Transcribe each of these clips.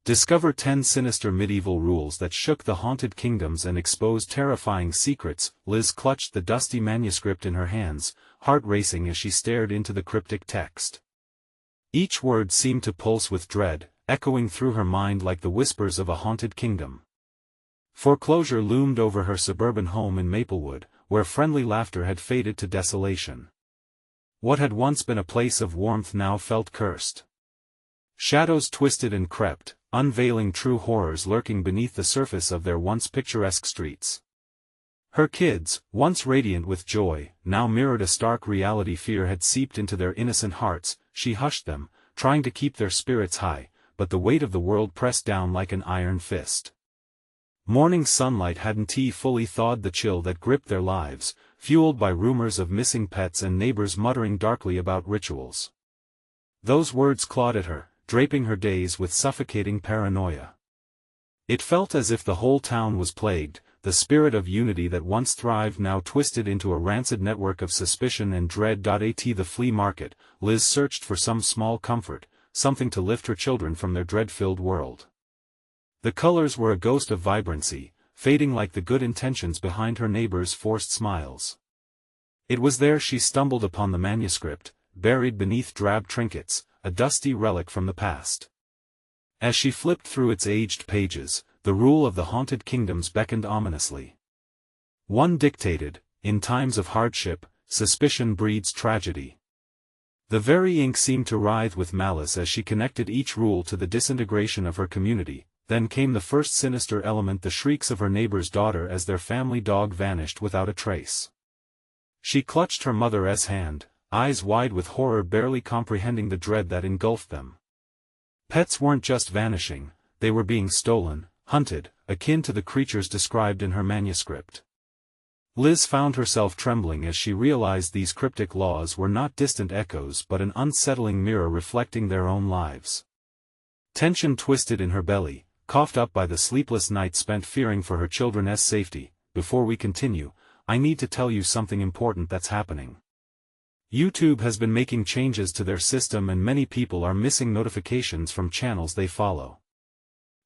Discover 10 sinister medieval rules that shook the haunted kingdoms and exposed terrifying secrets. Liz clutched the dusty manuscript in her hands, heart racing as she stared into the cryptic text. Each word seemed to pulse with dread, echoing through her mind like the whispers of a haunted kingdom. Foreclosure loomed over her suburban home in Maplewood, where friendly laughter had faded to desolation. What had once been a place of warmth now felt cursed. Shadows twisted and crept, unveiling true horrors lurking beneath the surface of their once picturesque streets. Her kids, once radiant with joy, now mirrored a stark reality. Fear had seeped into their innocent hearts. She hushed them, trying to keep their spirits high, but the weight of the world pressed down like an iron fist. Morning sunlight hadn't fully thawed the chill that gripped their lives, fueled by rumors of missing pets and neighbors muttering darkly about rituals. Those words clawed at her, draping her days with suffocating paranoia. It felt as if the whole town was plagued, the spirit of unity that once thrived now twisted into a rancid network of suspicion and dread. At the flea market, Liz searched for some small comfort, something to lift her children from their dread-filled world. The colors were a ghost of vibrancy, fading like the good intentions behind her neighbors' forced smiles. It was there she stumbled upon the manuscript, buried beneath drab trinkets, a dusty relic from the past. As she flipped through its aged pages, the rule of the haunted kingdoms beckoned ominously. One dictated, in times of hardship, suspicion breeds tragedy. The very ink seemed to writhe with malice as she connected each rule to the disintegration of her community. Then came the first sinister element: the shrieks of her neighbor's daughter as their family dog vanished without a trace. She clutched her mother's hand, eyes wide with horror, barely comprehending the dread that engulfed them. Pets weren't just vanishing, they were being stolen, hunted, akin to the creatures described in her manuscript. Liz found herself trembling as she realized these cryptic laws were not distant echoes but an unsettling mirror reflecting their own lives. Tension twisted in her belly, coughed up by the sleepless nights spent fearing for her children's safety. Before we continue, I need to tell you something important that's happening. YouTube has been making changes to their system and many people are missing notifications from channels they follow.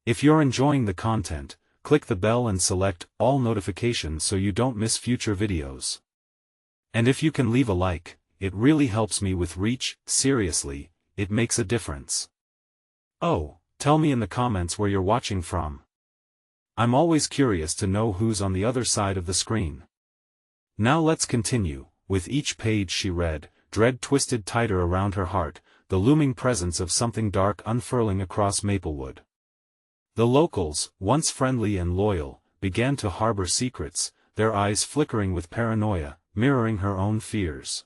If you're enjoying the content, click the bell and select all notifications so you don't miss future videos. And if you can leave a like, it really helps me with reach. Seriously, it makes a difference. Oh, tell me in the comments where you're watching from. I'm always curious to know who's on the other side of the screen. Now let's continue. With each page she read, dread twisted tighter around her heart, the looming presence of something dark unfurling across Maplewood. The locals, once friendly and loyal, began to harbor secrets, their eyes flickering with paranoia, mirroring her own fears.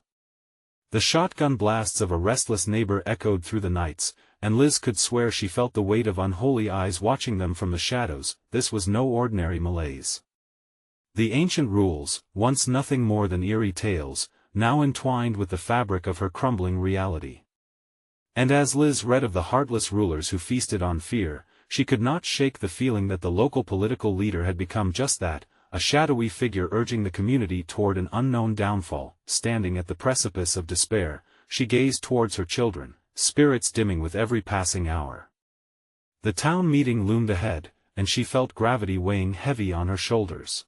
The shotgun blasts of a restless neighbor echoed through the nights, and Liz could swear she felt the weight of unholy eyes watching them from the shadows. This was no ordinary malaise. The ancient rules, once nothing more than eerie tales, now entwined with the fabric of her crumbling reality. And as Liz read of the heartless rulers who feasted on fear, she could not shake the feeling that the local political leader had become just that, a shadowy figure urging the community toward an unknown downfall. Standing at the precipice of despair, she gazed towards her children, spirits dimming with every passing hour. The town meeting loomed ahead, and she felt gravity weighing heavy on her shoulders.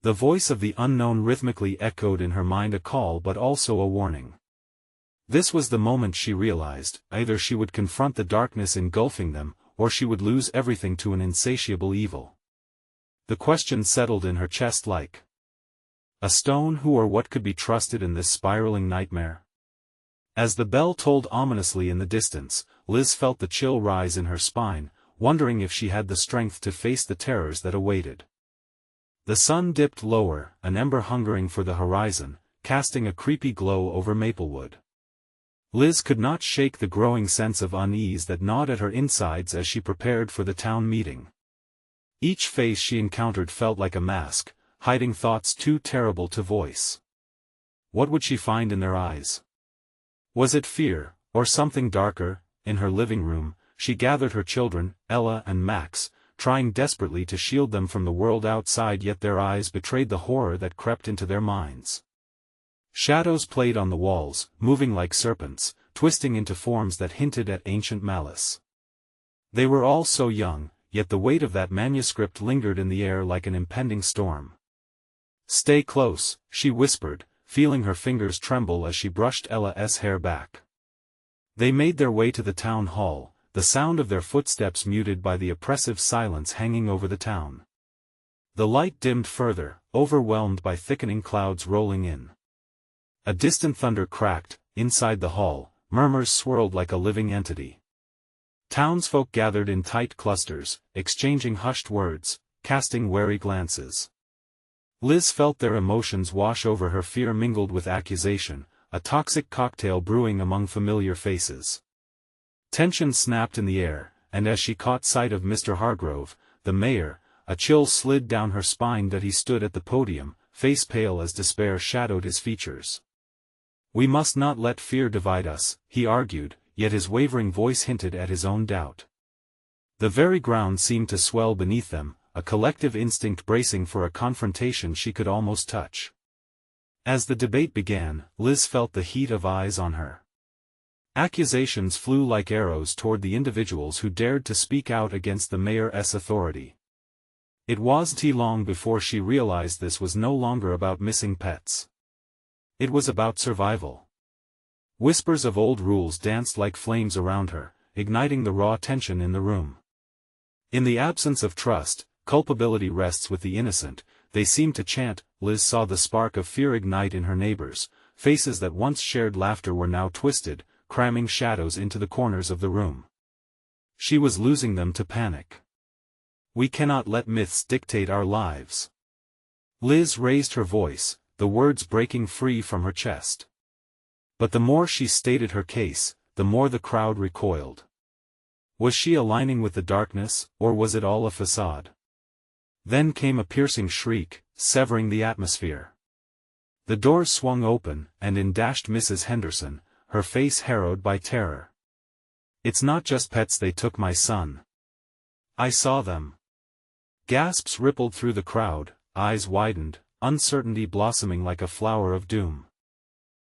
The voice of the unknown rhythmically echoed in her mind, a call but also a warning. This was the moment she realized, either she would confront the darkness engulfing them, or she would lose everything to an insatiable evil. The question settled in her chest like a stone. Who or what could be trusted in this spiraling nightmare? As the bell tolled ominously in the distance, Liz felt the chill rise in her spine, wondering if she had the strength to face the terrors that awaited. The sun dipped lower, an ember hungering for the horizon, casting a creepy glow over Maplewood. Liz could not shake the growing sense of unease that gnawed at her insides as she prepared for the town meeting. Each face she encountered felt like a mask, hiding thoughts too terrible to voice. What would she find in their eyes? Was it fear, or something darker? In her living room, she gathered her children, Ella and Max, trying desperately to shield them from the world outside, yet their eyes betrayed the horror that crept into their minds. Shadows played on the walls, moving like serpents, twisting into forms that hinted at ancient malice. They were all so young, yet the weight of that manuscript lingered in the air like an impending storm. "Stay close," she whispered, feeling her fingers tremble as she brushed Ella's hair back. They made their way to the town hall, the sound of their footsteps muted by the oppressive silence hanging over the town. The light dimmed further, overwhelmed by thickening clouds rolling in. A distant thunder cracked. Inside the hall, murmurs swirled like a living entity. Townsfolk gathered in tight clusters, exchanging hushed words, casting wary glances. Liz felt their emotions wash over her, fear mingled with accusation, a toxic cocktail brewing among familiar faces. Tension snapped in the air, and as she caught sight of Mr. Hargrove, the mayor, a chill slid down her spine that he stood at the podium, face pale as despair shadowed his features. "We must not let fear divide us," he argued, yet his wavering voice hinted at his own doubt. The very ground seemed to swell beneath them, a collective instinct bracing for a confrontation she could almost touch. As the debate began, Liz felt the heat of eyes on her. Accusations flew like arrows toward the individuals who dared to speak out against the mayor's authority. It wasn't long before she realized this was no longer about missing pets. It was about survival. Whispers of old rules danced like flames around her, igniting the raw tension in the room. In the absence of trust, culpability rests with the innocent, they seemed to chant. Liz saw the spark of fear ignite in her neighbors, faces that once shared laughter were now twisted, cramming shadows into the corners of the room. She was losing them to panic. "We cannot let myths dictate our lives." Liz raised her voice, the words breaking free from her chest. But the more she stated her case, the more the crowd recoiled. Was she aligning with the darkness, or was it all a facade? Then came a piercing shriek, severing the atmosphere. The doors swung open, and in dashed Mrs. Henderson, her face harrowed by terror. "It's not just pets, they took my son. I saw them." Gasps rippled through the crowd, eyes widened, uncertainty blossoming like a flower of doom.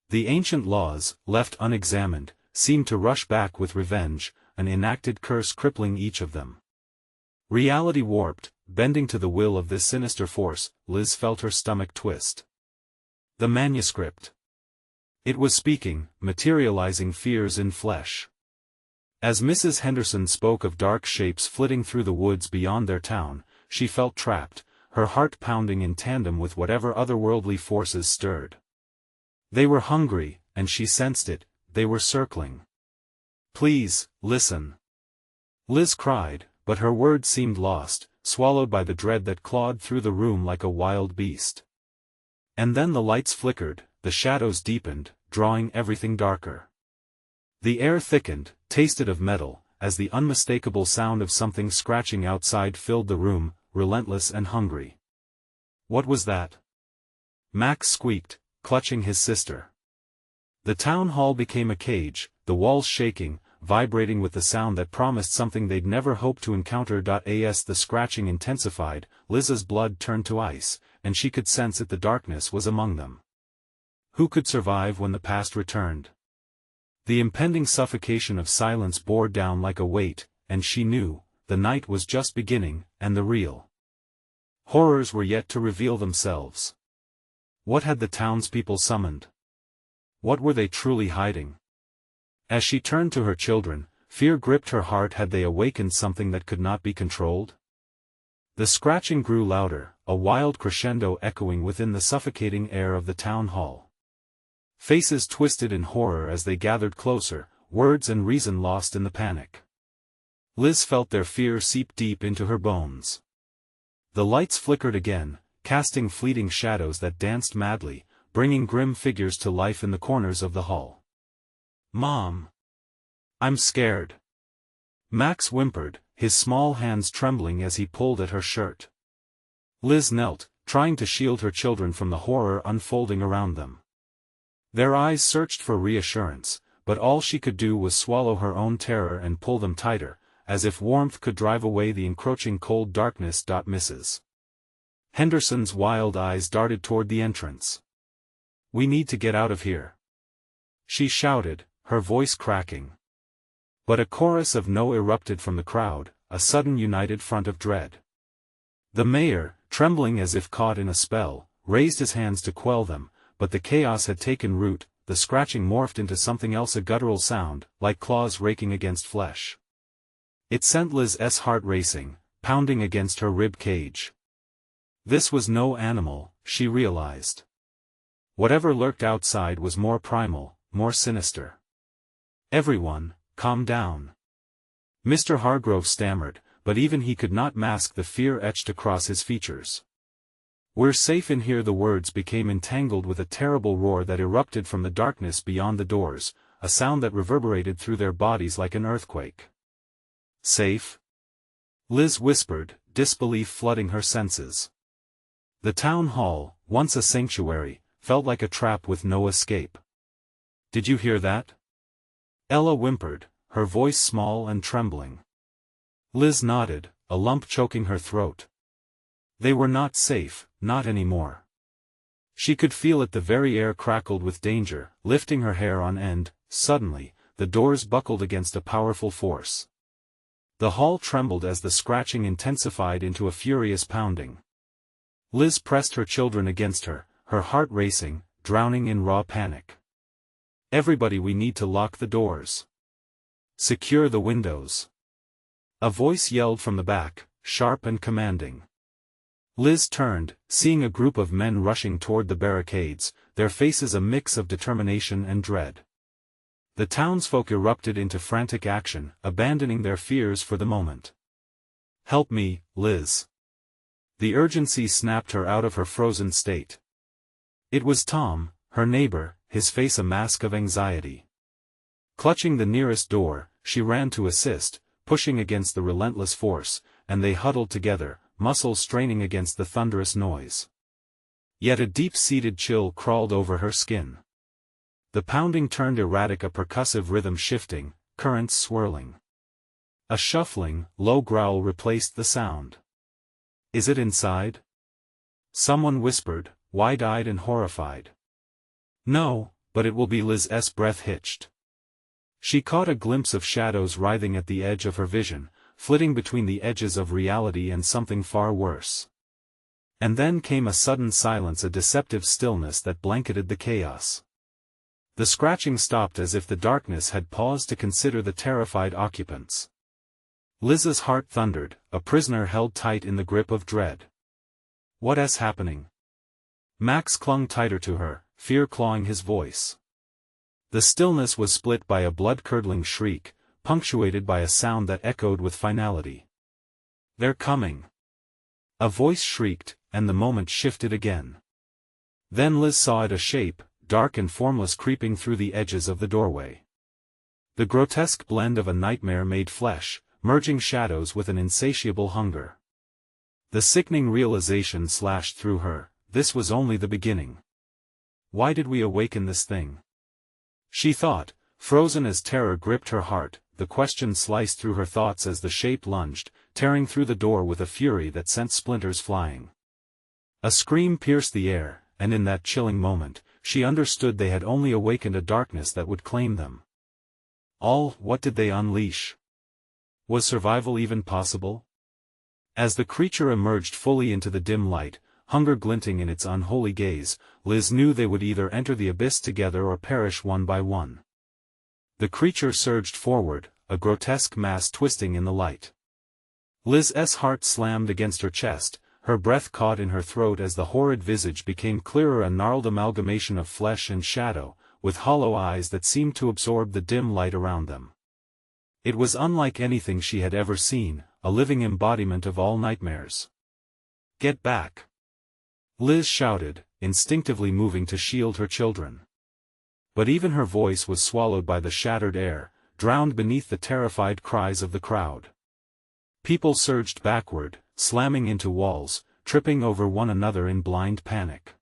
The ancient laws, left unexamined, seemed to rush back with revenge, an enacted curse crippling each of them. Reality warped, bending to the will of this sinister force. Liz felt her stomach twist. The manuscript. It was speaking, materializing fears in flesh. As Mrs. Henderson spoke of dark shapes flitting through the woods beyond their town, she felt trapped, her heart pounding in tandem with whatever otherworldly forces stirred. They were hungry, and she sensed it, they were circling. "Please, listen," Liz cried, but her words seemed lost, swallowed by the dread that clawed through the room like a wild beast. And then the lights flickered, the shadows deepened, drawing everything darker. The air thickened, tasted of metal, as the unmistakable sound of something scratching outside filled the room, relentless and hungry. "What was that?" Max squeaked, clutching his sister. The town hall became a cage, the walls shaking, vibrating with the sound that promised something they'd never hoped to encounter. As the scratching intensified, Liz's blood turned to ice, and she could sense that the darkness was among them. Who could survive when the past returned? The impending suffocation of silence bore down like a weight, and she knew, the night was just beginning, and the real horrors were yet to reveal themselves. What had the townspeople summoned? What were they truly hiding? As she turned to her children, fear gripped her heart. Had they awakened something that could not be controlled? The scratching grew louder, a wild crescendo echoing within the suffocating air of the town hall. Faces twisted in horror as they gathered closer, words and reason lost in the panic. Liz felt their fear seep deep into her bones. The lights flickered again, casting fleeting shadows that danced madly, bringing grim figures to life in the corners of the hall. "Mom! I'm scared," Max whimpered, his small hands trembling as he pulled at her shirt. Liz knelt, trying to shield her children from the horror unfolding around them. Their eyes searched for reassurance, but all she could do was swallow her own terror and pull them tighter, as if warmth could drive away the encroaching cold darkness. Mrs. Henderson's wild eyes darted toward the entrance. "We need to get out of here," she shouted, her voice cracking. But a chorus of no erupted from the crowd, a sudden united front of dread. The mayor, trembling as if caught in a spell, raised his hands to quell them, but the chaos had taken root, the scratching morphed into something else, a guttural sound, like claws raking against flesh. It sent Liz's heart racing, pounding against her rib cage. This was no animal, she realized. Whatever lurked outside was more primal, more sinister. "Everyone, calm down." Mr. Hargrove stammered, but even he could not mask the fear etched across his features. "We're safe in here." The words became entangled with a terrible roar that erupted from the darkness beyond the doors, a sound that reverberated through their bodies like an earthquake. "Safe?" Liz whispered, disbelief flooding her senses. The town hall, once a sanctuary, felt like a trap with no escape. "Did you hear that?" Ella whimpered, her voice small and trembling. Liz nodded, a lump choking her throat. They were not safe, not anymore. She could feel it. The very air crackled with danger, lifting her hair on end. Suddenly, the doors buckled against a powerful force. The hall trembled as the scratching intensified into a furious pounding. Liz pressed her children against her, her heart racing, drowning in raw panic. "Everybody, we need to lock the doors. Secure the windows." A voice yelled from the back, sharp and commanding. Liz turned, seeing a group of men rushing toward the barricades, their faces a mix of determination and dread. The townsfolk erupted into frantic action, abandoning their fears for the moment. "Help me, Liz." The urgency snapped her out of her frozen state. It was Tom, her neighbor, his face a mask of anxiety. Clutching the nearest door, she ran to assist, pushing against the relentless force, and they huddled together, muscles straining against the thunderous noise. Yet a deep-seated chill crawled over her skin. The pounding turned erratic, a percussive rhythm shifting, currents swirling. A shuffling, low growl replaced the sound. "Is it inside?" someone whispered, wide-eyed and horrified. "No, but it will be." Liz's breath hitched. She caught a glimpse of shadows writhing at the edge of her vision, flitting between the edges of reality and something far worse. And then came a sudden silence, a deceptive stillness that blanketed the chaos. The scratching stopped as if the darkness had paused to consider the terrified occupants. Liz's heart thundered, a prisoner held tight in the grip of dread. "What is happening?" Max clung tighter to her, fear clawing his voice. The stillness was split by a blood-curdling shriek, punctuated by a sound that echoed with finality. "They're coming!" A voice shrieked, and the moment shifted again. Then Liz saw it, a shape, dark and formless, creeping through the edges of the doorway. The grotesque blend of a nightmare-made flesh, merging shadows with an insatiable hunger. The sickening realization slashed through her, this was only the beginning. Why did we awaken this thing? She thought, frozen as terror gripped her heart. The question sliced through her thoughts as the shape lunged, tearing through the door with a fury that sent splinters flying. A scream pierced the air, and in that chilling moment, she understood they had only awakened a darkness that would claim them. What did they unleash? Was survival even possible? As the creature emerged fully into the dim light, hunger glinting in its unholy gaze, Liz knew they would either enter the abyss together or perish one by one. The creature surged forward, a grotesque mass twisting in the light. Liz's heart slammed against her chest, her breath caught in her throat as the horrid visage became clearer, a gnarled amalgamation of flesh and shadow, with hollow eyes that seemed to absorb the dim light around them. It was unlike anything she had ever seen, a living embodiment of all nightmares. "Get back!" Liz shouted, instinctively moving to shield her children. But even her voice was swallowed by the shattered air, drowned beneath the terrified cries of the crowd. People surged backward, slamming into walls, tripping over one another in blind panic.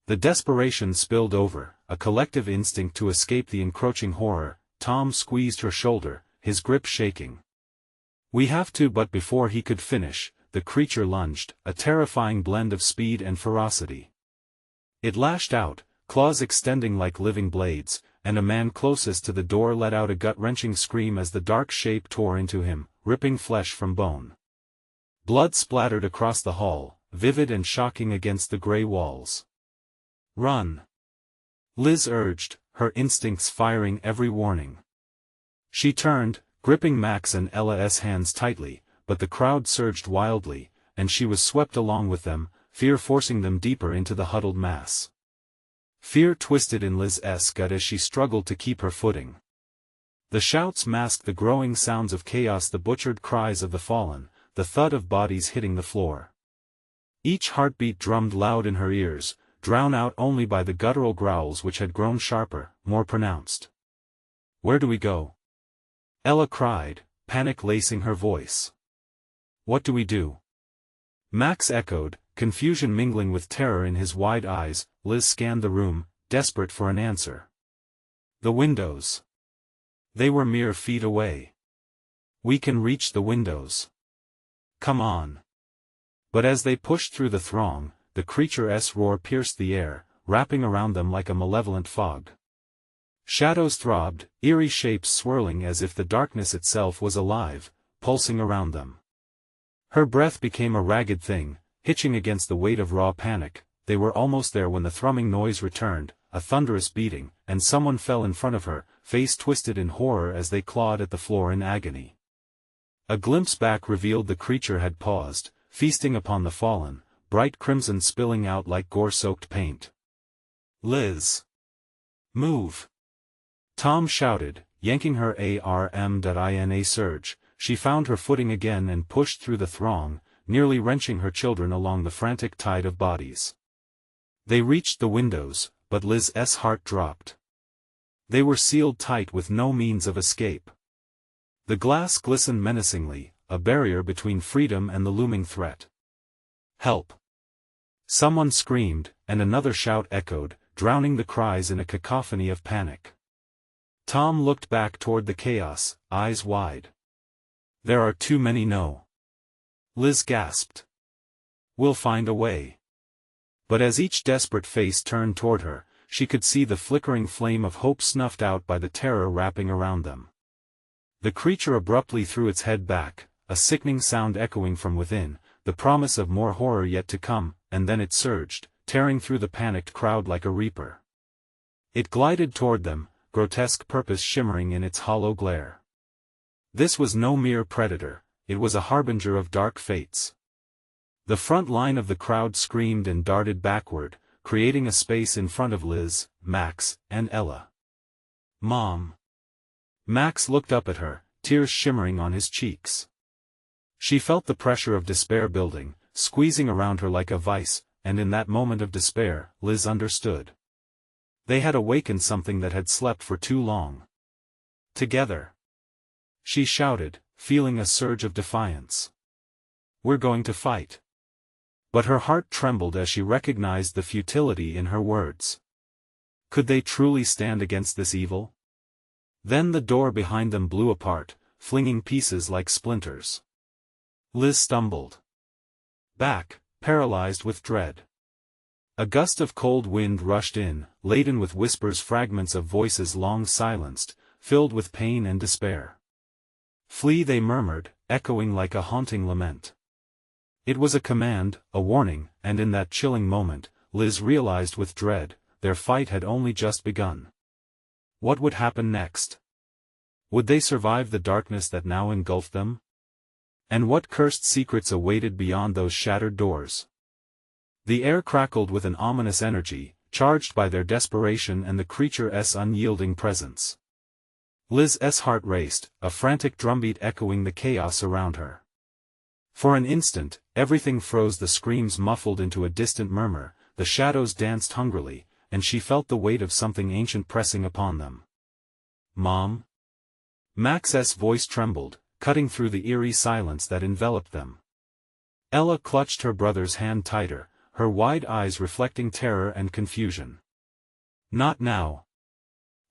The desperation spilled over, a collective instinct to escape the encroaching horror. Tom squeezed her shoulder, his grip shaking. "We have to," but before he could finish, the creature lunged, a terrifying blend of speed and ferocity. It lashed out, claws extending like living blades, and a man closest to the door let out a gut-wrenching scream as the dark shape tore into him, ripping flesh from bone. Blood splattered across the hall, vivid and shocking against the gray walls. "Run!" Liz urged, her instincts firing every warning. She turned, gripping Max and Ella's hands tightly, but the crowd surged wildly, and she was swept along with them, fear forcing them deeper into the huddled mass. Fear twisted in Liz's gut as she struggled to keep her footing. The shouts masked the growing sounds of chaos, the butchered cries of the fallen, the thud of bodies hitting the floor. Each heartbeat drummed loud in her ears, drowned out only by the guttural growls which had grown sharper, more pronounced. "Where do we go?" Ella cried, panic lacing her voice. "What do we do?" Max echoed, confusion mingling with terror in his wide eyes. Liz scanned the room, desperate for an answer. The windows. They were mere feet away. "We can reach the windows. Come on." But as they pushed through the throng, the creature's roar pierced the air, wrapping around them like a malevolent fog. Shadows throbbed, eerie shapes swirling as if the darkness itself was alive, pulsing around them. Her breath became a ragged thing, hitching against the weight of raw panic. They were almost there when the thrumming noise returned, a thunderous beating, and someone fell in front of her, face twisted in horror as they clawed at the floor in agony. A glimpse back revealed the creature had paused, feasting upon the fallen, bright crimson spilling out like gore-soaked paint. "Liz! Move!" Tom shouted, yanking her arm. In a surge, she found her footing again and pushed through the throng, nearly wrenching her children along the frantic tide of bodies. They reached the windows, but Liz's heart dropped. They were sealed tight with no means of escape. The glass glistened menacingly, a barrier between freedom and the looming threat. "Help!" Someone screamed, and another shout echoed, drowning the cries in a cacophony of panic. Tom looked back toward the chaos, eyes wide. "There are too many." "No." Liz gasped. "We'll find a way." But as each desperate face turned toward her, she could see the flickering flame of hope snuffed out by the terror wrapping around them. The creature abruptly threw its head back, a sickening sound echoing from within, the promise of more horror yet to come, and then it surged, tearing through the panicked crowd like a reaper. It glided toward them, grotesque purpose shimmering in its hollow glare. This was no mere predator, it was a harbinger of dark fates. The front line of the crowd screamed and darted backward, creating a space in front of Liz, Max, and Ella. "Mom!" Max looked up at her, tears shimmering on his cheeks. She felt the pressure of despair building, squeezing around her like a vice, and in that moment of despair, Liz understood. They had awakened something that had slept for too long. "Together!" she shouted, feeling a surge of defiance. "We're going to fight." But her heart trembled as she recognized the futility in her words. Could they truly stand against this evil? Then the door behind them blew apart, flinging pieces like splinters. Liz stumbled back, paralyzed with dread. A gust of cold wind rushed in, laden with whispers, fragments of voices long silenced, filled with pain and despair. "Flee," they murmured, echoing like a haunting lament. It was a command, a warning, and in that chilling moment, Liz realized with dread, their fight had only just begun. What would happen next? Would they survive the darkness that now engulfed them? And what cursed secrets awaited beyond those shattered doors? The air crackled with an ominous energy, charged by their desperation and the creature's unyielding presence. Liz's heart raced, a frantic drumbeat echoing the chaos around her. For an instant, everything froze, the screams muffled into a distant murmur, the shadows danced hungrily, and she felt the weight of something ancient pressing upon them. "Mom?" Max's voice trembled, cutting through the eerie silence that enveloped them. Ella clutched her brother's hand tighter, her wide eyes reflecting terror and confusion. "Not now!"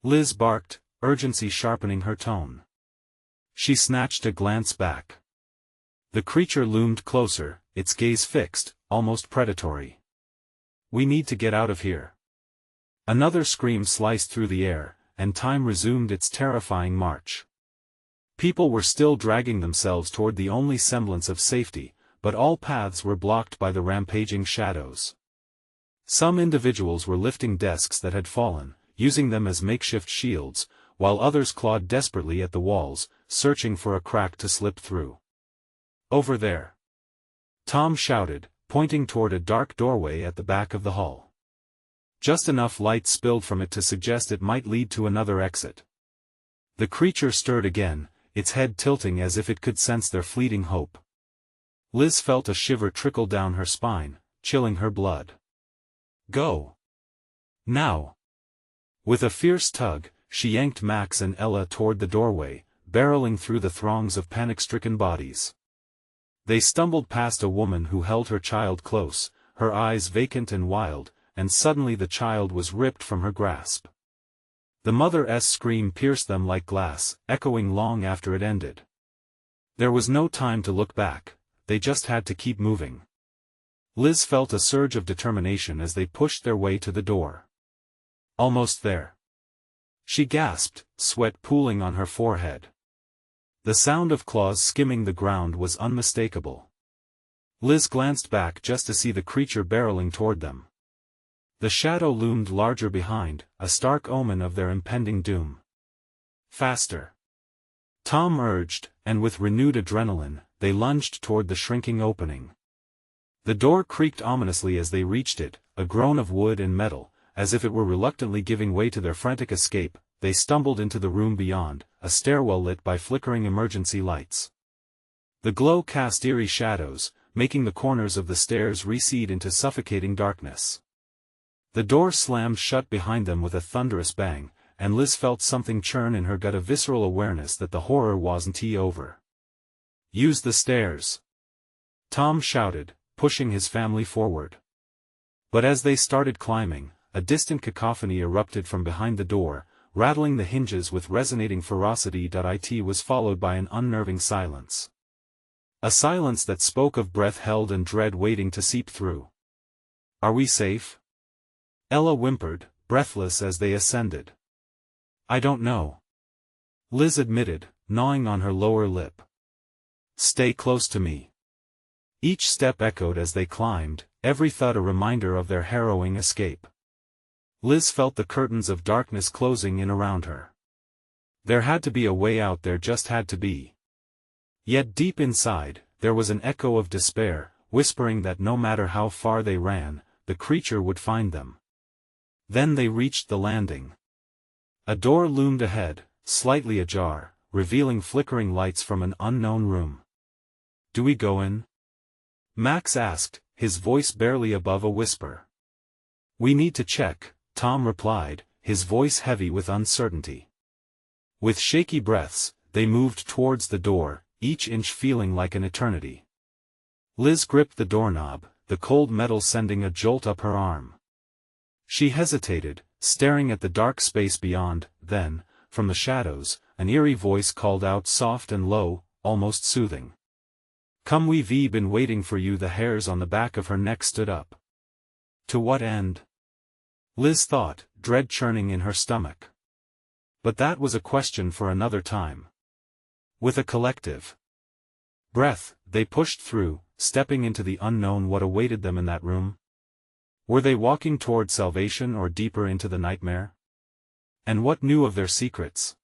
Liz barked, urgency sharpening her tone. She snatched a glance back. The creature loomed closer, its gaze fixed, almost predatory. "We need to get out of here." Another scream sliced through the air, and time resumed its terrifying march. People were still dragging themselves toward the only semblance of safety, but all paths were blocked by the rampaging shadows. Some individuals were lifting desks that had fallen, using them as makeshift shields, while others clawed desperately at the walls, searching for a crack to slip through. "Over there!" Tom shouted, pointing toward a dark doorway at the back of the hall. Just enough light spilled from it to suggest it might lead to another exit. The creature stirred again, its head tilting as if it could sense their fleeting hope. Liz felt a shiver trickle down her spine, chilling her blood. "Go! Now!" With a fierce tug, she yanked Max and Ella toward the doorway, barreling through the throngs of panic-stricken bodies. They stumbled past a woman who held her child close, her eyes vacant and wild, and suddenly the child was ripped from her grasp. The mother's scream pierced them like glass, echoing long after it ended. There was no time to look back, they just had to keep moving. Liz felt a surge of determination as they pushed their way to the door. "Almost there." She gasped, sweat pooling on her forehead. The sound of claws skimming the ground was unmistakable. Liz glanced back just to see the creature barreling toward them. The shadow loomed larger behind, a stark omen of their impending doom. "Faster!" Tom urged, and with renewed adrenaline, they lunged toward the shrinking opening. The door creaked ominously as they reached it, a groan of wood and metal, as if it were reluctantly giving way to their frantic escape. They stumbled into the room beyond, a stairwell lit by flickering emergency lights. The glow cast eerie shadows, making the corners of the stairs recede into suffocating darkness. The door slammed shut behind them with a thunderous bang, and Liz felt something churn in her gut, a visceral awareness that the horror wasn't over. "Use the stairs!" Tom shouted, pushing his family forward. But as they started climbing, a distant cacophony erupted from behind the door, rattling the hinges with resonating ferocity. It was followed by an unnerving silence. A silence that spoke of breath held and dread waiting to seep through. "Are we safe?" Ella whimpered, breathless as they ascended. "I don't know," Liz admitted, gnawing on her lower lip. "Stay close to me." Each step echoed as they climbed, every thud a reminder of their harrowing escape. Liz felt the curtains of darkness closing in around her. There had to be a way out, there just had to be. Yet deep inside, there was an echo of despair, whispering that no matter how far they ran, the creature would find them. Then they reached the landing. A door loomed ahead, slightly ajar, revealing flickering lights from an unknown room. "Do we go in?" Max asked, his voice barely above a whisper. "We need to check," Tom replied, his voice heavy with uncertainty. With shaky breaths, they moved towards the door, each inch feeling like an eternity. Liz gripped the doorknob, the cold metal sending a jolt up her arm. She hesitated, staring at the dark space beyond. Then, from the shadows, an eerie voice called out, soft and low, almost soothing. "Come, we've been waiting for you." The hairs on the back of her neck stood up. To what end? Liz thought, dread churning in her stomach. But that was a question for another time. With a collective breath, they pushed through, stepping into the unknown. What awaited them in that room? Were they walking toward salvation or deeper into the nightmare? And what knew of their secrets?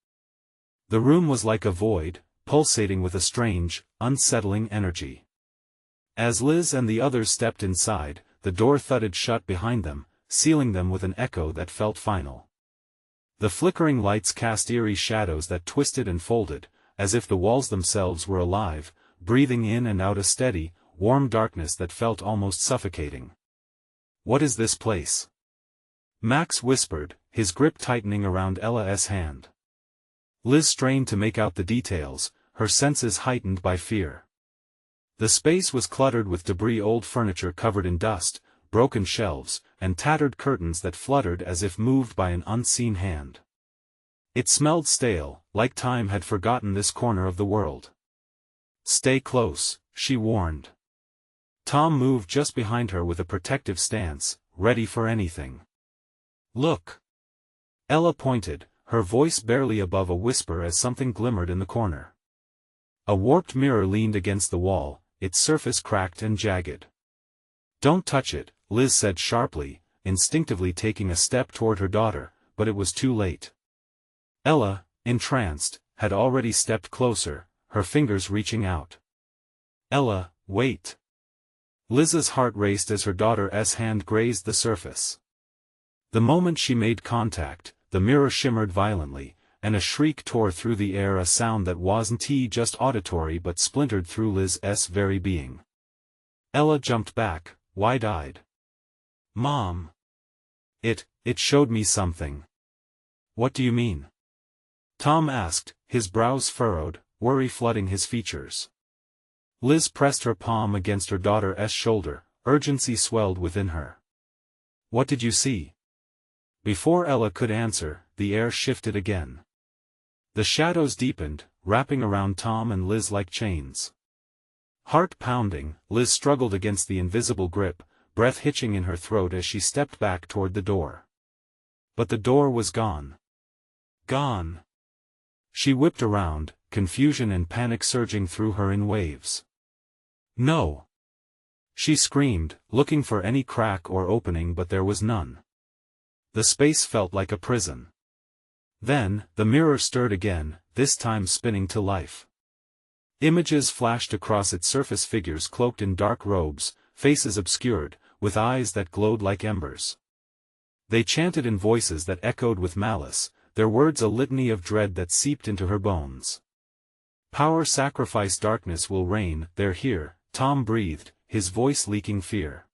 The room was like a void, pulsating with a strange, unsettling energy. As Liz and the others stepped inside, the door thudded shut behind them, sealing them with an echo that felt final. The flickering lights cast eerie shadows that twisted and folded, as if the walls themselves were alive, breathing in and out a steady, warm darkness that felt almost suffocating. "What is this place?" Max whispered, his grip tightening around Ella's hand. Liz strained to make out the details, her senses heightened by fear. The space was cluttered with debris, old furniture covered in dust, broken shelves, and tattered curtains that fluttered as if moved by an unseen hand. It smelled stale, like time had forgotten this corner of the world. "Stay close," she warned. Tom moved just behind her with a protective stance, ready for anything. "Look!" Ella pointed, her voice barely above a whisper as something glimmered in the corner. A warped mirror leaned against the wall, its surface cracked and jagged. "Don't touch it," Liz said sharply, instinctively taking a step toward her daughter, but it was too late. Ella, entranced, had already stepped closer, her fingers reaching out. "Ella, wait." Liz's heart raced as her daughter's hand grazed the surface. The moment she made contact, the mirror shimmered violently, and a shriek tore through the air, a sound that wasn't just auditory but splintered through Liz's very being. Ella jumped back, wide-eyed. "Mom! It showed me something." "What do you mean?" Tom asked, his brows furrowed, worry flooding his features. Liz pressed her palm against her daughter's shoulder, urgency swelled within her. "What did you see?" Before Ella could answer, the air shifted again. The shadows deepened, wrapping around Tom and Liz like chains. Heart pounding, Liz struggled against the invisible grip, breath hitching in her throat as she stepped back toward the door. But the door was gone. Gone. She whipped around, confusion and panic surging through her in waves. "No!" she screamed, looking for any crack or opening, but there was none. The space felt like a prison. Then, the mirror stirred again, this time spinning to life. Images flashed across its surface, figures cloaked in dark robes, faces obscured, with eyes that glowed like embers. They chanted in voices that echoed with malice, their words a litany of dread that seeped into her bones. "Power, sacrifice, darkness will reign, they're here," Tom breathed, his voice leaking fear.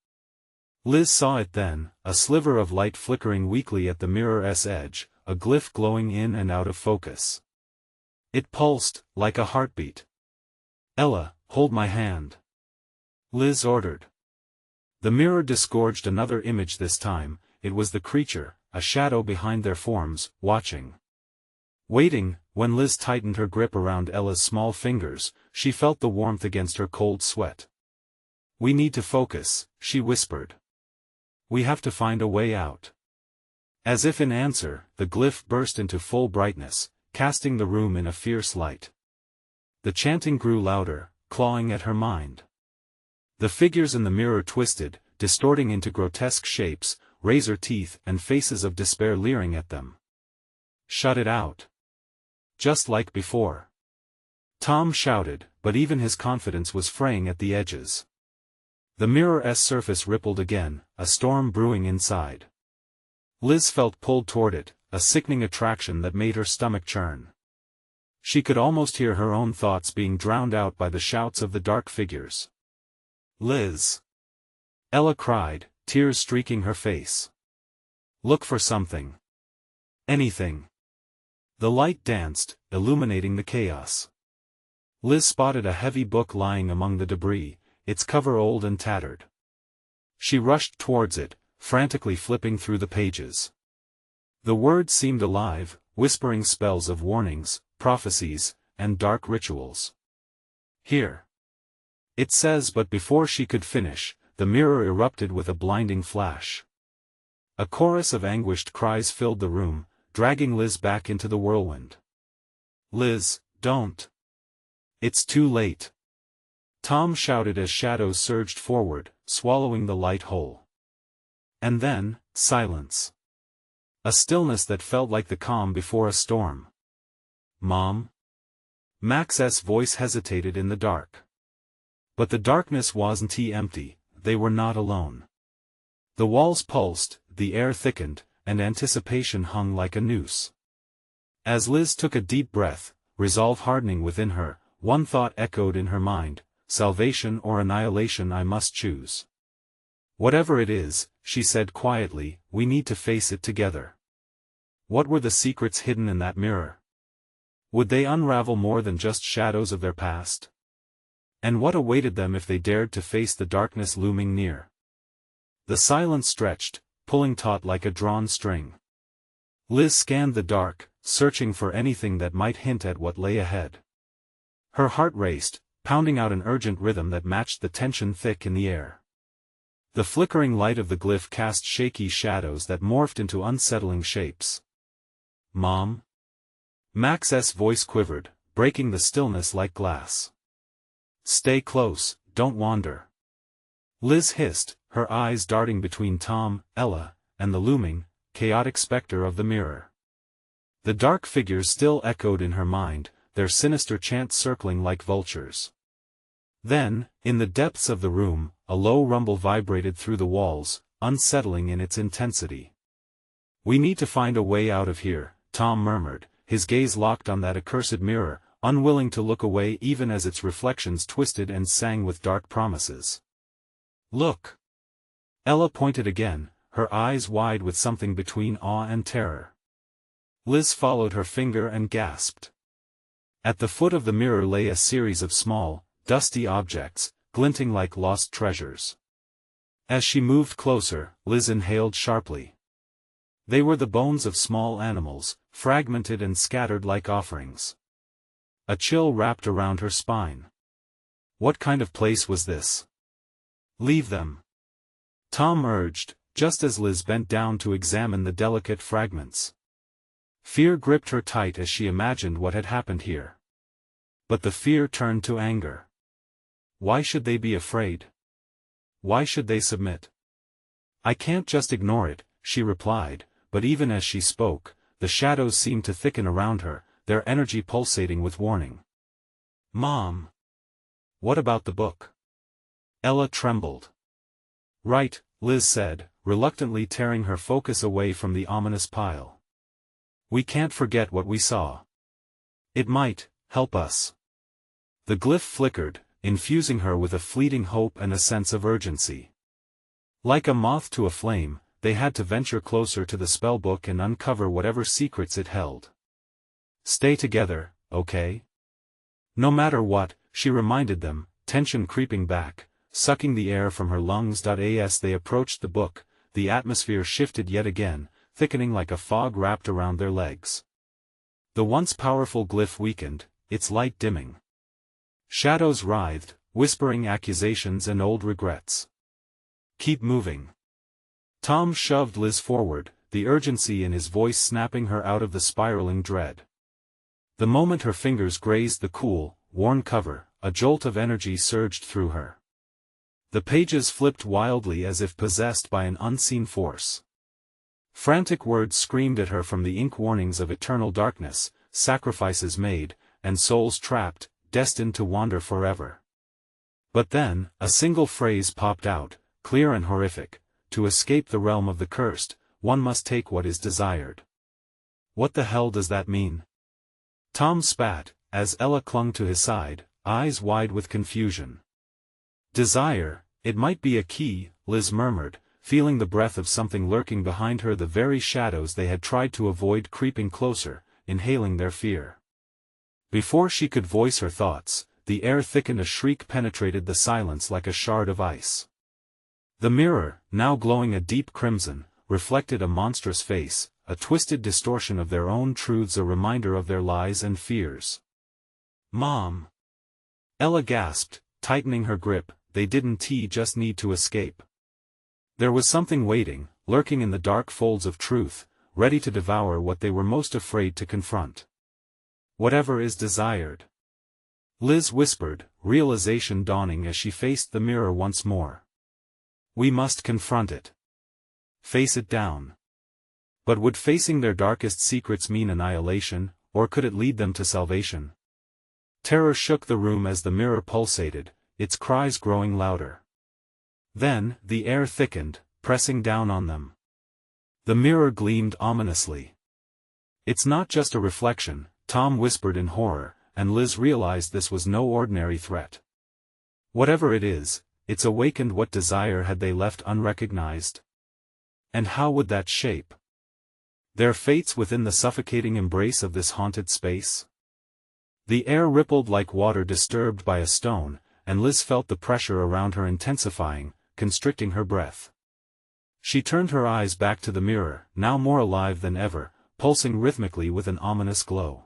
Liz saw it then, a sliver of light flickering weakly at the mirror's edge, a glyph glowing in and out of focus. It pulsed, like a heartbeat. "Ella, hold my hand," Liz ordered. The mirror disgorged another image. This time, it was the creature, a shadow behind their forms, watching. Waiting. When Liz tightened her grip around Ella's small fingers, she felt the warmth against her cold sweat. "We need to focus," she whispered. "We have to find a way out." As if in answer, the glyph burst into full brightness, casting the room in a fierce light. The chanting grew louder, clawing at her mind. The figures in the mirror twisted, distorting into grotesque shapes, razor teeth and faces of despair leering at them. "Shut it out." Just like before. Tom shouted, but even his confidence was fraying at the edges. The mirror's surface rippled again, a storm brewing inside. Liz felt pulled toward it, a sickening attraction that made her stomach churn. She could almost hear her own thoughts being drowned out by the shouts of the dark figures. "Liz!" Ella cried, tears streaking her face. "Look for something. Anything." The light danced, illuminating the chaos. Liz spotted a heavy book lying among the debris, its cover old and tattered. She rushed towards it, frantically flipping through the pages. The words seemed alive, whispering spells of warnings, prophecies, and dark rituals. "Here. It says," but before she could finish, the mirror erupted with a blinding flash. A chorus of anguished cries filled the room, dragging Liz back into the whirlwind. "Liz, don't. It's too late." Tom shouted as shadows surged forward, swallowing the light whole. And then, silence. A stillness that felt like the calm before a storm. "Mom?" Max's voice hesitated in the dark. But the darkness wasn't empty, they were not alone. The walls pulsed, the air thickened, and anticipation hung like a noose. As Liz took a deep breath, resolve hardening within her, one thought echoed in her mind: salvation or annihilation, I must choose. "Whatever it is," she said quietly, "we need to face it together." What were the secrets hidden in that mirror? Would they unravel more than just shadows of their past? And what awaited them if they dared to face the darkness looming near? The silence stretched, pulling taut like a drawn string. Liz scanned the dark, searching for anything that might hint at what lay ahead. Her heart raced, pounding out an urgent rhythm that matched the tension thick in the air. The flickering light of the glyph cast shaky shadows that morphed into unsettling shapes. Mom? Max's voice quivered, breaking the stillness like glass. Stay close, don't wander. Liz hissed, her eyes darting between Tom, Ella, and the looming, chaotic specter of the mirror. The dark figures still echoed in her mind, their sinister chants circling like vultures. Then, in the depths of the room, a low rumble vibrated through the walls, unsettling in its intensity. We need to find a way out of here, Tom murmured, his gaze locked on that accursed mirror, unwilling to look away even as its reflections twisted and sang with dark promises. Look! Ella pointed again, her eyes wide with something between awe and terror. Liz followed her finger and gasped. At the foot of the mirror lay a series of small, dusty objects, glinting like lost treasures. As she moved closer, Liz inhaled sharply. They were the bones of small animals, fragmented and scattered like offerings. A chill wrapped around her spine. What kind of place was this? Leave them. Tom urged, just as Liz bent down to examine the delicate fragments. Fear gripped her tight as she imagined what had happened here. But the fear turned to anger. Why should they be afraid? Why should they submit? I can't just ignore it, she replied, but even as she spoke, the shadows seemed to thicken around her, their energy pulsating with warning. Mom! What about the book? Ella trembled. Right, Liz said, reluctantly tearing her focus away from the ominous pile. We can't forget what we saw. It might help us. The glyph flickered, infusing her with a fleeting hope and a sense of urgency. Like a moth to a flame, they had to venture closer to the spellbook and uncover whatever secrets it held. Stay together, okay? No matter what, she reminded them, tension creeping back, sucking the air from her lungs. As they approached the book, the atmosphere shifted yet again, thickening like a fog wrapped around their legs. The once powerful glyph weakened, its light dimming. Shadows writhed, whispering accusations and old regrets. Keep moving. Tom shoved Liz forward, the urgency in his voice snapping her out of the spiraling dread. The moment her fingers grazed the cool, worn cover, a jolt of energy surged through her. The pages flipped wildly as if possessed by an unseen force. Frantic words screamed at her from the ink, warnings of eternal darkness, sacrifices made, and souls trapped, destined to wander forever. But then, a single phrase popped out, clear and horrific: to escape the realm of the cursed, one must take what is desired. What the hell does that mean? Tom spat, as Ella clung to his side, eyes wide with confusion. Desire, it might be a key, Liz murmured, feeling the breath of something lurking behind her, the very shadows they had tried to avoid creeping closer, inhaling their fear. Before she could voice her thoughts, the air thickened, a shriek penetrated the silence like a shard of ice. The mirror, now glowing a deep crimson, reflected a monstrous face, a twisted distortion of their own truths, a reminder of their lies and fears. Mom! Ella gasped, tightening her grip. They didn't just need to escape. There was something waiting, lurking in the dark folds of truth, ready to devour what they were most afraid to confront. Whatever is desired. Liz whispered, realization dawning as she faced the mirror once more. We must confront it. Face it down. But would facing their darkest secrets mean annihilation, or could it lead them to salvation? Terror shook the room as the mirror pulsated, its cries growing louder. Then, the air thickened, pressing down on them. The mirror gleamed ominously. It's not just a reflection, Tom whispered in horror, and Liz realized this was no ordinary threat. Whatever it is, it's awakened. What desire had they left unrecognized? And how would that shape their fates within the suffocating embrace of this haunted space? The air rippled like water disturbed by a stone, and Liz felt the pressure around her intensifying, constricting her breath. She turned her eyes back to the mirror, now more alive than ever, pulsing rhythmically with an ominous glow.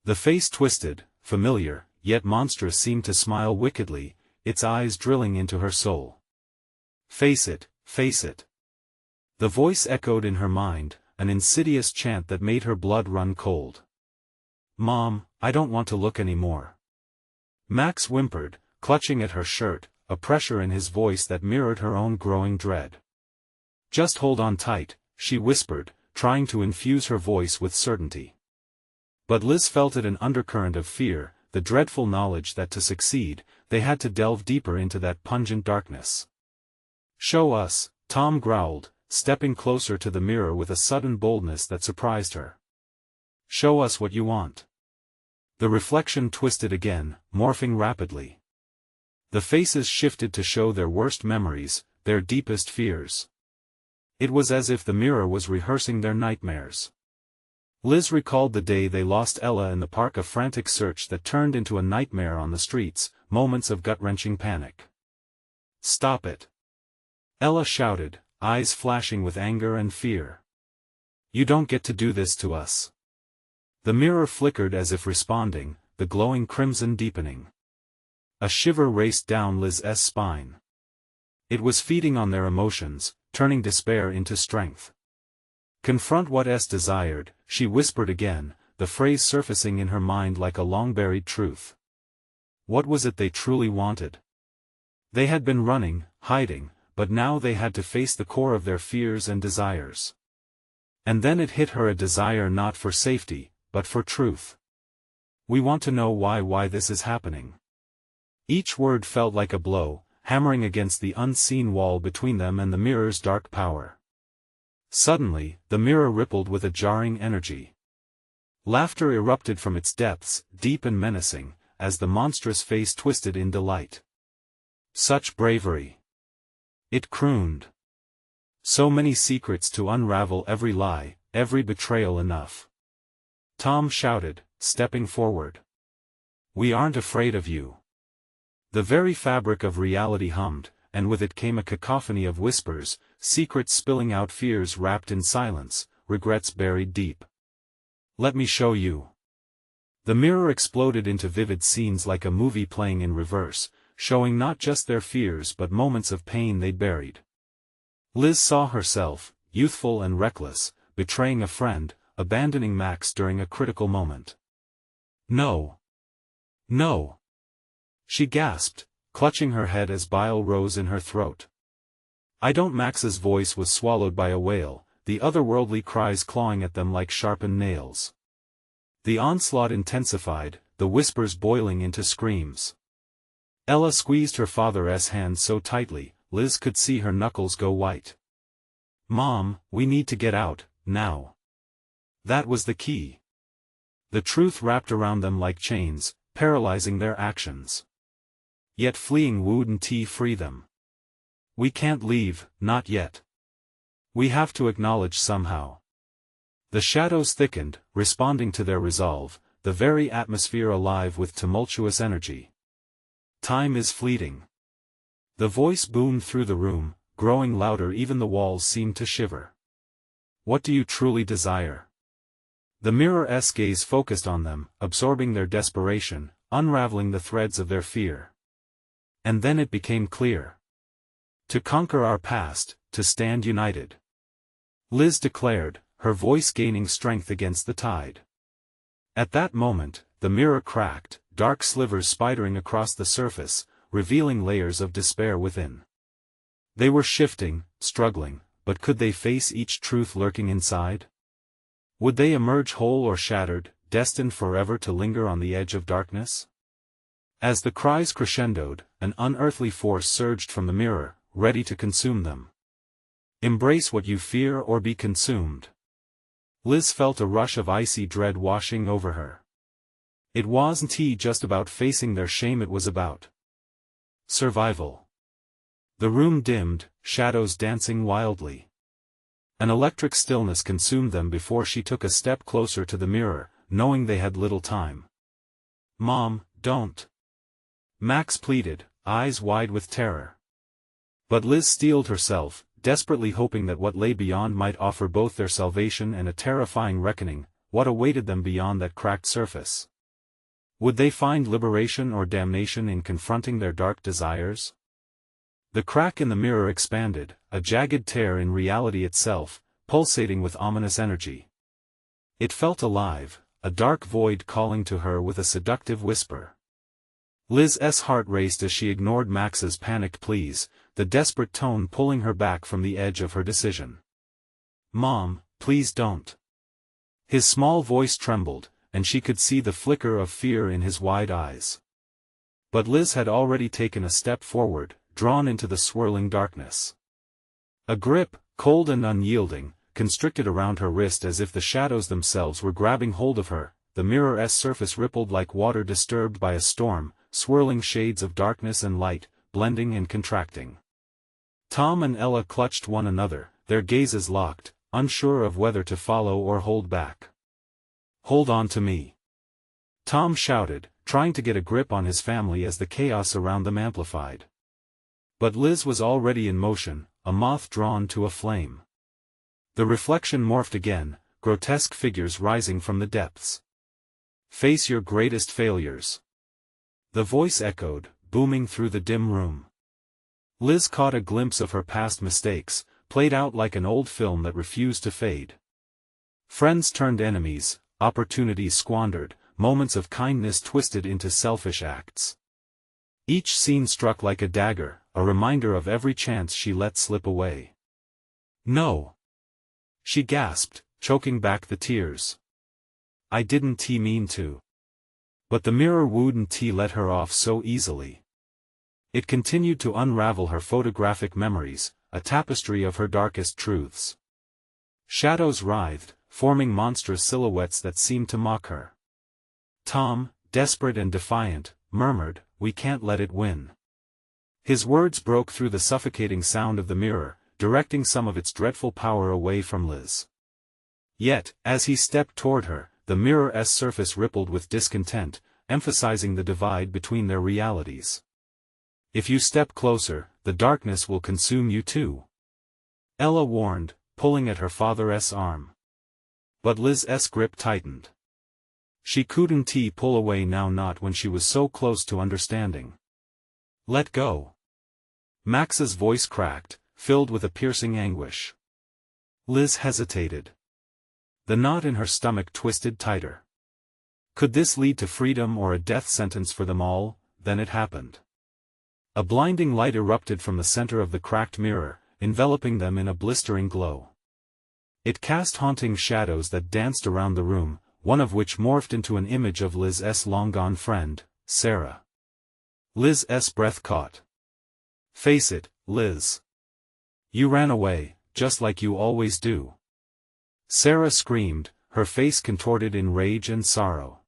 The face twisted, familiar, yet monstrous, seemed to smile wickedly, its eyes drilling into her soul. Face it, face it. The voice echoed in her mind, an insidious chant that made her blood run cold. "Mom, I don't want to look anymore." Max whimpered, clutching at her shirt, a pressure in his voice that mirrored her own growing dread. "Just hold on tight," she whispered, trying to infuse her voice with certainty. But Liz felt it an undercurrent of fear, the dreadful knowledge that to succeed, they had to delve deeper into that pungent darkness. "Show us," Tom growled, stepping closer to the mirror with a sudden boldness that surprised her. "Show us what you want." The reflection twisted again, morphing rapidly. The faces shifted to show their worst memories, their deepest fears. It was as if the mirror was rehearsing their nightmares. Liz recalled the day they lost Ella in the park, a frantic search that turned into a nightmare on the streets, moments of gut-wrenching panic. "Stop it!" Ella shouted, eyes flashing with anger and fear. "You don't get to do this to us." The mirror flickered as if responding, the glowing crimson deepening. A shiver raced down Liz's spine. It was feeding on their emotions, turning despair into strength. "Confront what S desired," she whispered again, the phrase surfacing in her mind like a long-buried truth. What was it they truly wanted? They had been running, hiding, but now they had to face the core of their fears and desires. And then it hit her, a desire not for safety, but for truth. "We want to know why this is happening." Each word felt like a blow, hammering against the unseen wall between them and the mirror's dark power. Suddenly, the mirror rippled with a jarring energy. Laughter erupted from its depths, deep and menacing, as the monstrous face twisted in delight. "Such bravery!" it crooned. "So many secrets to unravel, every lie, every betrayal enough." Tom shouted, stepping forward. "We aren't afraid of you." The very fabric of reality hummed, and with it came a cacophony of whispers, secrets spilling out, fears wrapped in silence, regrets buried deep. "Let me show you." The mirror exploded into vivid scenes like a movie playing in reverse, showing not just their fears but moments of pain they'd buried. Liz saw herself, youthful and reckless, betraying a friend, abandoning Max during a critical moment. "No. No." She gasped, clutching her head as bile rose in her throat. "I don't." Max's voice was swallowed by a wail, the otherworldly cries clawing at them like sharpened nails. The onslaught intensified, the whispers boiling into screams. Ella squeezed her father's hand so tightly, Liz could see her knuckles go white. "Mom, we need to get out, now." That was the key. The truth wrapped around them like chains, paralyzing their actions. Yet fleeing wouldn't free them. "We can't leave, not yet. We have to acknowledge somehow." The shadows thickened, responding to their resolve, the very atmosphere alive with tumultuous energy. "Time is fleeting." The voice boomed through the room, growing louder, even the walls seemed to shiver. "What do you truly desire?" The mirror's gaze focused on them, absorbing their desperation, unraveling the threads of their fear. And then it became clear. "To conquer our past, to stand united," Liz declared, her voice gaining strength against the tide. At that moment, the mirror cracked, dark slivers spidering across the surface, revealing layers of despair within. They were shifting, struggling, but could they face each truth lurking inside? Would they emerge whole or shattered, destined forever to linger on the edge of darkness? As the cries crescendoed, an unearthly force surged from the mirror, ready to consume them. "Embrace what you fear or be consumed." Liz felt a rush of icy dread washing over her. It wasn't just about facing their shame, it was about survival. The room dimmed, shadows dancing wildly. An electric stillness consumed them before she took a step closer to the mirror, knowing they had little time. "Mom, don't." Max pleaded, eyes wide with terror. But Liz steeled herself, desperately hoping that what lay beyond might offer both their salvation and a terrifying reckoning. What awaited them beyond that cracked surface? Would they find liberation or damnation in confronting their dark desires? The crack in the mirror expanded, a jagged tear in reality itself, pulsating with ominous energy. It felt alive, a dark void calling to her with a seductive whisper. Liz's heart raced as she ignored Max's panicked pleas, the desperate tone pulling her back from the edge of her decision. "Mom, please don't." His small voice trembled, and she could see the flicker of fear in his wide eyes. But Liz had already taken a step forward, drawn into the swirling darkness. A grip, cold and unyielding, constricted around her wrist as if the shadows themselves were grabbing hold of her. The mirror's surface rippled like water disturbed by a storm, swirling shades of darkness and light, blending and contracting. Tom and Ella clutched one another, their gazes locked, unsure of whether to follow or hold back. "Hold on to me," Tom shouted, trying to get a grip on his family as the chaos around them amplified. But Liz was already in motion, a moth drawn to a flame. The reflection morphed again, grotesque figures rising from the depths. "Face your greatest failures," the voice echoed, booming through the dim room. Liz caught a glimpse of her past mistakes, played out like an old film that refused to fade. Friends turned enemies, opportunities squandered, moments of kindness twisted into selfish acts. Each scene struck like a dagger, a reminder of every chance she let slip away. "No," she gasped, choking back the tears. "I didn't mean to." But the mirror wouldn't let her off so easily. It continued to unravel her photographic memories, a tapestry of her darkest truths. Shadows writhed, forming monstrous silhouettes that seemed to mock her. Tom, desperate and defiant, murmured, "We can't let it win." His words broke through the suffocating sound of the mirror, directing some of its dreadful power away from Liz. Yet, as he stepped toward her, the mirror's surface rippled with discontent, emphasizing the divide between their realities. "If you step closer, the darkness will consume you too," Ella warned, pulling at her father's arm. But Liz's grip tightened. She couldn't pull away now, not when she was so close to understanding. "Let go." Max's voice cracked, filled with a piercing anguish. Liz hesitated. The knot in her stomach twisted tighter. Could this lead to freedom or a death sentence for them all? Then it happened. A blinding light erupted from the center of the cracked mirror, enveloping them in a blistering glow. It cast haunting shadows that danced around the room, one of which morphed into an image of Liz's long-gone friend, Sarah. Liz's breath caught. "Face it, Liz. You ran away, just like you always do." Sarah screamed, her face contorted in rage and sorrow.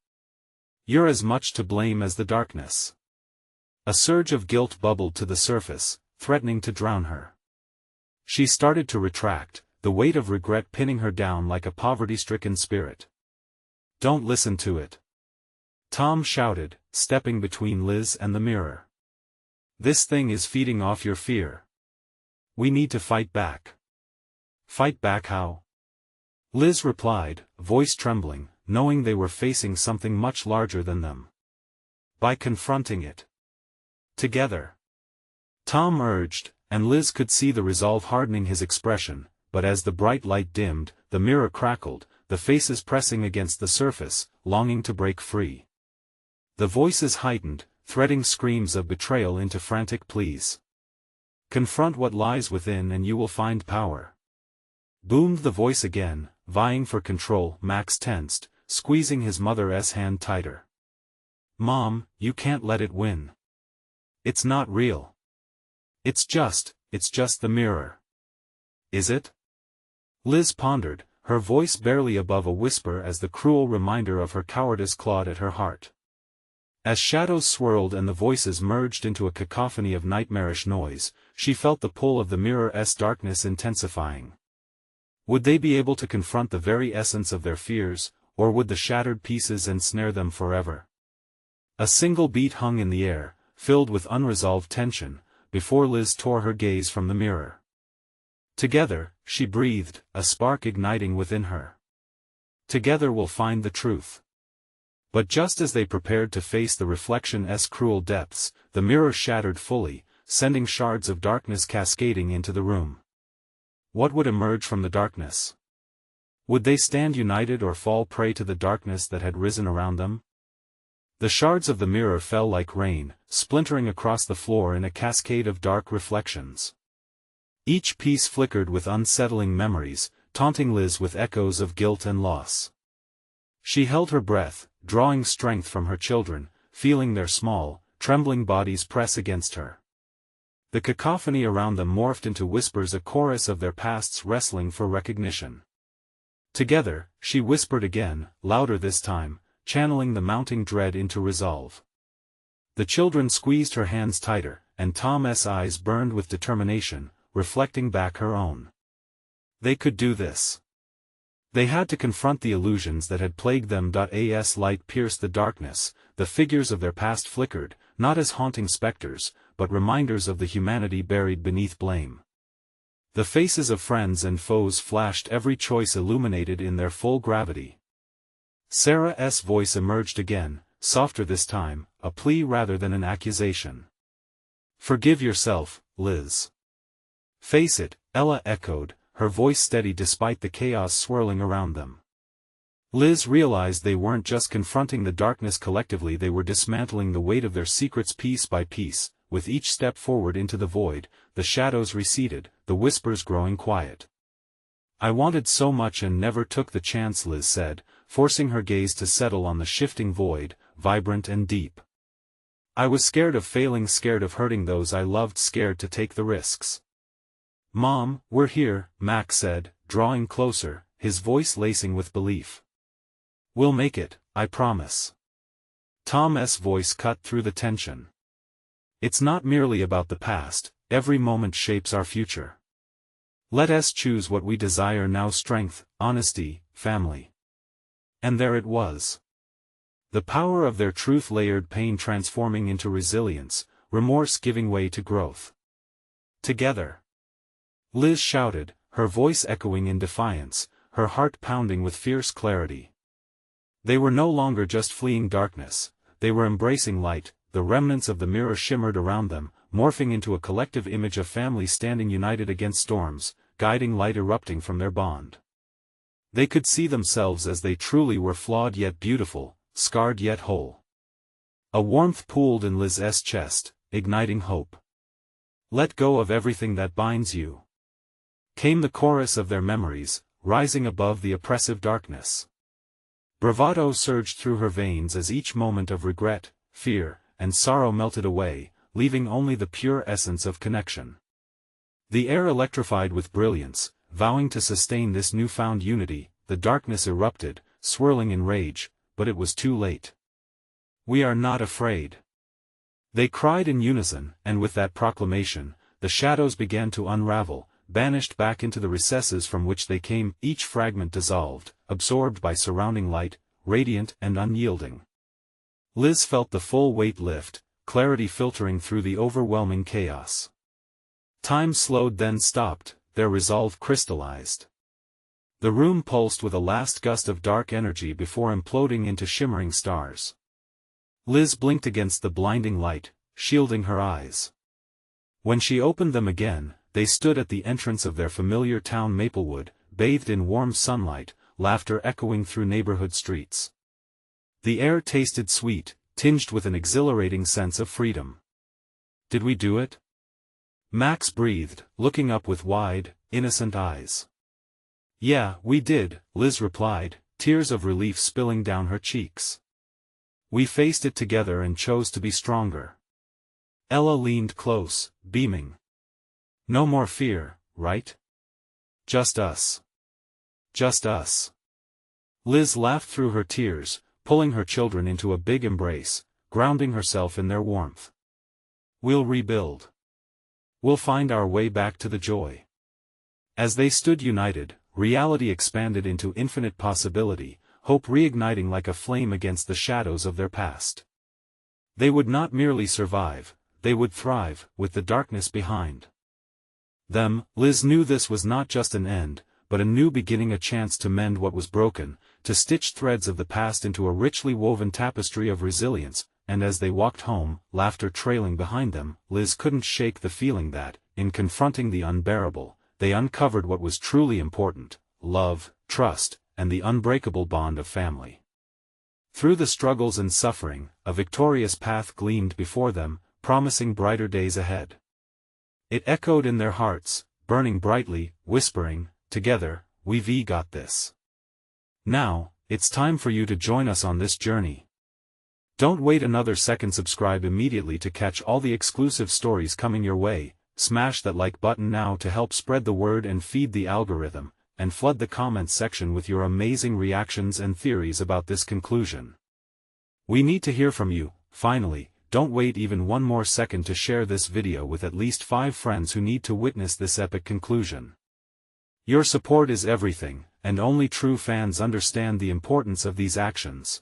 "You're as much to blame as the darkness." A surge of guilt bubbled to the surface, threatening to drown her. She started to retract, the weight of regret pinning her down like a poverty-stricken spirit. "Don't listen to it," Tom shouted, stepping between Liz and the mirror. "This thing is feeding off your fear. We need to fight back." "Fight back how?" Liz replied, voice trembling, knowing they were facing something much larger than them. "By confronting it. Together," Tom urged, and Liz could see the resolve hardening his expression, but as the bright light dimmed, the mirror crackled, the faces pressing against the surface, longing to break free. The voices heightened, threading screams of betrayal into frantic pleas. "Confront what lies within and you will find power," boomed the voice again, vying for control. Max tensed, squeezing his mother's hand tighter. "Mom, you can't let it win. It's not real. It's just the mirror." "Is it?" Liz pondered, her voice barely above a whisper as the cruel reminder of her cowardice clawed at her heart. As shadows swirled and the voices merged into a cacophony of nightmarish noise, she felt the pull of the mirror's darkness intensifying. Would they be able to confront the very essence of their fears, or would the shattered pieces ensnare them forever? A single beat hung in the air, filled with unresolved tension, before Liz tore her gaze from the mirror. "Together," she breathed, a spark igniting within her. "Together we'll find the truth." But just as they prepared to face the reflection's cruel depths, the mirror shattered fully, sending shards of darkness cascading into the room. What would emerge from the darkness? Would they stand united or fall prey to the darkness that had risen around them? The shards of the mirror fell like rain, splintering across the floor in a cascade of dark reflections. Each piece flickered with unsettling memories, taunting Liz with echoes of guilt and loss. She held her breath, drawing strength from her children, feeling their small, trembling bodies press against her. The cacophony around them morphed into whispers, a chorus of their pasts wrestling for recognition. Together, she whispered again, louder this time, channeling the mounting dread into resolve. The children squeezed her hands tighter, and Tom's eyes burned with determination, reflecting back her own. They could do this. They had to confront the illusions that had plagued them. As light pierced the darkness, the figures of their past flickered, not as haunting specters, but reminders of the humanity buried beneath blame. The faces of friends and foes flashed, every choice illuminated in their full gravity. Sarah's voice emerged again, softer this time, a plea rather than an accusation. "Forgive yourself, Liz." "Face it," Ella echoed, her voice steady despite the chaos swirling around them. Liz realized they weren't just confronting the darkness collectively, they were dismantling the weight of their secrets piece by piece. With each step forward into the void, the shadows receded, the whispers growing quiet. "I wanted so much and never took the chance," Liz said, forcing her gaze to settle on the shifting void, vibrant and deep. "I was scared of failing, scared of hurting those I loved, scared to take the risks." "Mom, we're here," Mac said, drawing closer, his voice lacing with belief. "We'll make it, I promise." Tom's voice cut through the tension. "It's not merely about the past, every moment shapes our future. Let us choose what we desire now: strength, honesty, family." And there it was. The power of their truth layered, pain transforming into resilience, remorse giving way to growth. Together. Liz shouted, her voice echoing in defiance, her heart pounding with fierce clarity. They were no longer just fleeing darkness, they were embracing light. The remnants of the mirror shimmered around them, morphing into a collective image of family standing united against storms, guiding light erupting from their bond. They could see themselves as they truly were, flawed yet beautiful, scarred yet whole. A warmth pooled in Liz's chest, igniting hope. "Let go of everything that binds you," came the chorus of their memories, rising above the oppressive darkness. Bravado surged through her veins as each moment of regret, fear, and sorrow melted away, leaving only the pure essence of connection. The air electrified with brilliance, vowing to sustain this newfound unity. The darkness erupted, swirling in rage, but it was too late. "We are not afraid," they cried in unison, and with that proclamation, the shadows began to unravel, banished back into the recesses from which they came, each fragment dissolved, absorbed by surrounding light, radiant and unyielding. Liz felt the full weight lift, clarity filtering through the overwhelming chaos. Time slowed, then stopped, their resolve crystallized. The room pulsed with a last gust of dark energy before imploding into shimmering stars. Liz blinked against the blinding light, shielding her eyes. When she opened them again, they stood at the entrance of their familiar town, Maplewood, bathed in warm sunlight, laughter echoing through neighborhood streets. The air tasted sweet, tinged with an exhilarating sense of freedom. "Did we do it?" Max breathed, looking up with wide, innocent eyes. "Yeah, we did," Liz replied, tears of relief spilling down her cheeks. "We faced it together and chose to be stronger." Ella leaned close, beaming. "No more fear, right? Just us. Just us." Liz laughed through her tears, pulling her children into a big embrace, grounding herself in their warmth. "We'll rebuild. We'll find our way back to the joy." As they stood united, reality expanded into infinite possibility, hope reigniting like a flame against the shadows of their past. They would not merely survive, they would thrive, with the darkness behind them. Liz knew this was not just an end, but a new beginning, a chance to mend what was broken, to stitch threads of the past into a richly woven tapestry of resilience. And as they walked home, laughter trailing behind them, Liz couldn't shake the feeling that, in confronting the unbearable, they uncovered what was truly important: love, trust, and the unbreakable bond of family. Through the struggles and suffering, a victorious path gleamed before them, promising brighter days ahead. It echoed in their hearts, burning brightly, whispering, "Together, we've got this." Now, it's time for you to join us on this journey. Don't wait another second. Subscribe immediately to catch all the exclusive stories coming your way. Smash that like button now to help spread the word and feed the algorithm, and flood the comments section with your amazing reactions and theories about this conclusion. We need to hear from you. Finally, don't wait even one more second to share this video with at least 5 friends who need to witness this epic conclusion. Your support is everything, and only true fans understand the importance of these actions.